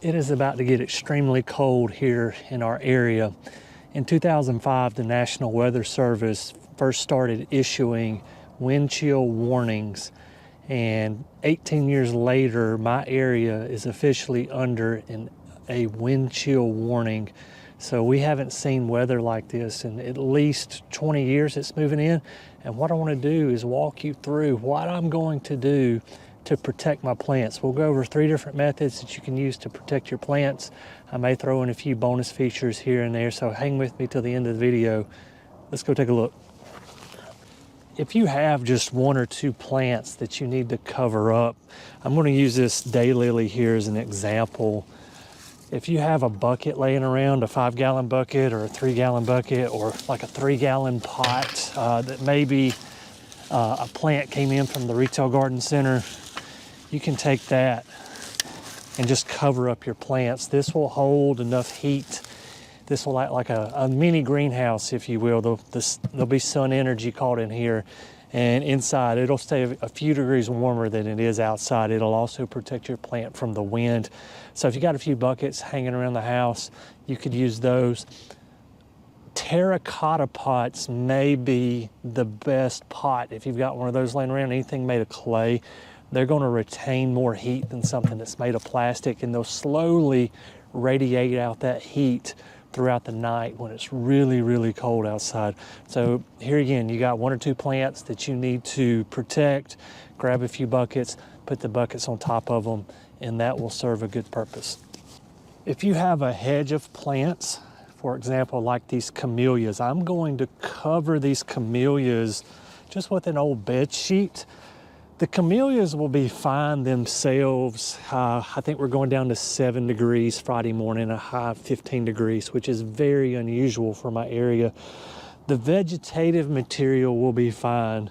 It is about to get extremely cold here in our area. In 2005, the National Weather Service first started issuing wind chill warnings, and 18 years later, my area is officially under a wind chill warning. So we haven't seen weather like this in at least 20 years it's moving in. And what I want to do is walk you through what I'm going to do to protect my plants. We'll go over 3 different methods that you can use to protect your plants. I may throw in a few bonus features here and there, so hang with me till the end of the video. Let's go take a look. If you have just 1 or 2 plants that you need to cover up, I'm going to use this daylily here as an example. If you have a bucket laying around, a 5-gallon bucket or a 3-gallon bucket, or like a 3-gallon pot that maybe a plant came in from the retail garden center, you can take that and just cover up your plants. This will hold enough heat. This will act like a mini greenhouse, if you will. There'll be sun energy caught in here, and inside it'll stay a few degrees warmer than it is outside. It'll also protect your plant from the wind. So if you got a few buckets hanging around the house, you could use those. Terracotta pots may be the best pot. If you've got one of those laying around, anything made of clay, they're going to retain more heat than something that's made of plastic, and they'll slowly radiate out that heat throughout the night when it's really, really cold outside. So here again, you got 1 or 2 plants that you need to protect. Grab a few buckets, put the buckets on top of them, and that will serve a good purpose. If you have a hedge of plants, for example, like these camellias, I'm going to cover these camellias just with an old bed sheet. The camellias will be fine themselves. I think we're going down to 7 degrees Friday morning, a high of 15 degrees, which is very unusual for my area. The vegetative material will be fine.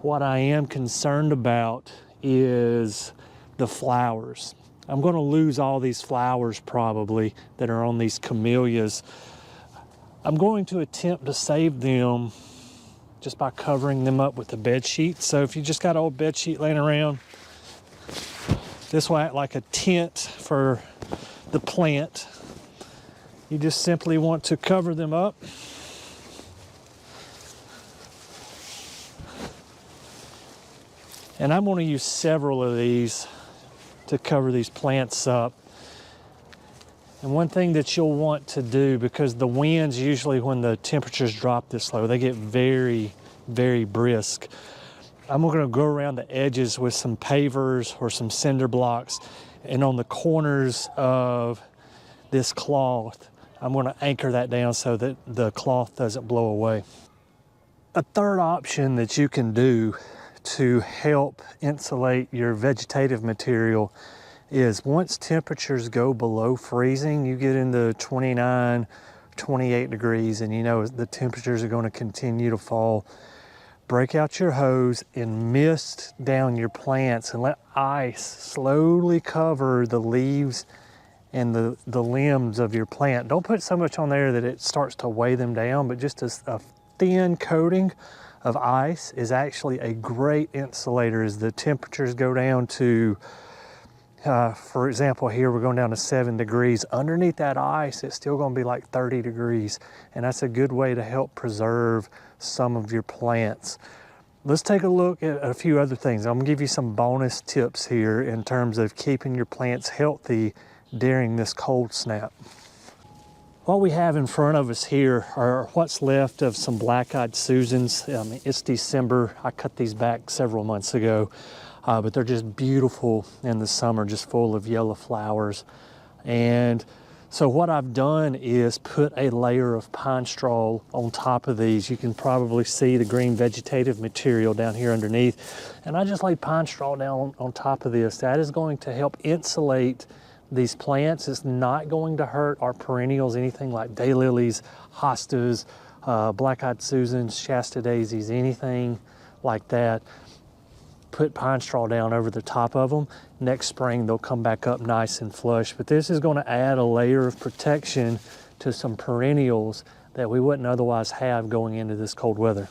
What I am concerned about is the flowers. I'm going to lose all these flowers probably that are on these camellias. I'm going to attempt to save them just by covering them up with a bed sheet. So if you just got an old bed sheet laying around, this will act like a tent for the plant. You just simply want to cover them up. And I'm going to use several of these to cover these plants up. And one thing that you'll want to do, because the winds usually when the temperatures drop this low, they get very, very brisk. I'm going to go around the edges with some pavers or some cinder blocks, and on the corners of this cloth, I'm going to anchor that down so that the cloth doesn't blow away. A third option that you can do to help insulate your vegetative material is once temperatures go below freezing, you get into 29, 28 degrees, and you know the temperatures are going to continue to fall. Break out your hose and mist down your plants and let ice slowly cover the leaves and the limbs of your plant. Don't put so much on there that it starts to weigh them down, but just a thin coating of ice is actually a great insulator as the temperatures go down to for example, here we're going down to 7 degrees. Underneath that ice, it's still going to be like 30 degrees. And that's a good way to help preserve some of your plants. Let's take a look at a few other things. I'm going to give you some bonus tips here in terms of keeping your plants healthy during this cold snap. What we have in front of us here are what's left of some black-eyed Susans. It's December. I cut these back several months ago. But they're just beautiful in the summer, just full of yellow flowers. And so what I've done is put a layer of pine straw on top of these. You can probably see the green vegetative material down here underneath. And I just laid pine straw down on top of this. That is going to help insulate these plants. It's not going to hurt our perennials, anything like daylilies, hostas, black-eyed Susans, Shasta daisies, anything like that. Put pine straw down over the top of them. Next spring, they'll come back up nice and flush. But this is going to add a layer of protection to some perennials that we wouldn't otherwise have going into this cold weather.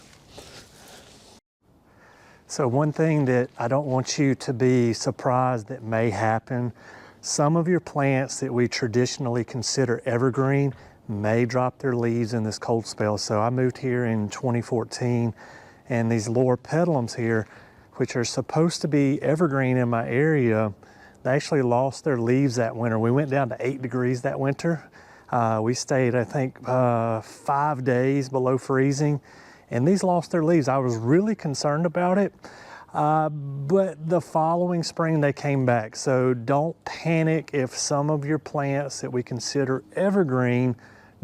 So one thing that I don't want you to be surprised that may happen Some of your plants that we traditionally consider evergreen may drop their leaves in this cold spell. So I moved here in 2014, and these lower petalums here, which are supposed to be evergreen in my area, they actually lost their leaves that winter. We went down to 8 degrees that winter. We stayed, I think, 5 days below freezing, and these lost their leaves. I was really concerned about it, but the following spring they came back. So don't panic if some of your plants that we consider evergreen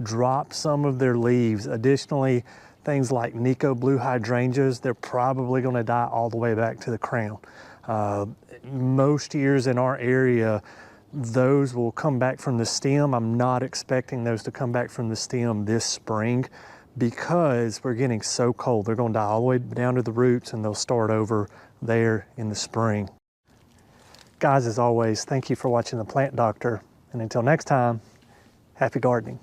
drop some of their leaves. Additionally, things like Nico blue hydrangeas, they're probably going to die all the way back to the crown. Most years in our area, those will come back from the stem. I'm not expecting those to come back from the stem this spring because we're getting so cold. They're going to die all the way down to the roots, and they'll start over there in the spring. Guys, as always, thank you for watching The Plant Doctor. And until next time, happy gardening.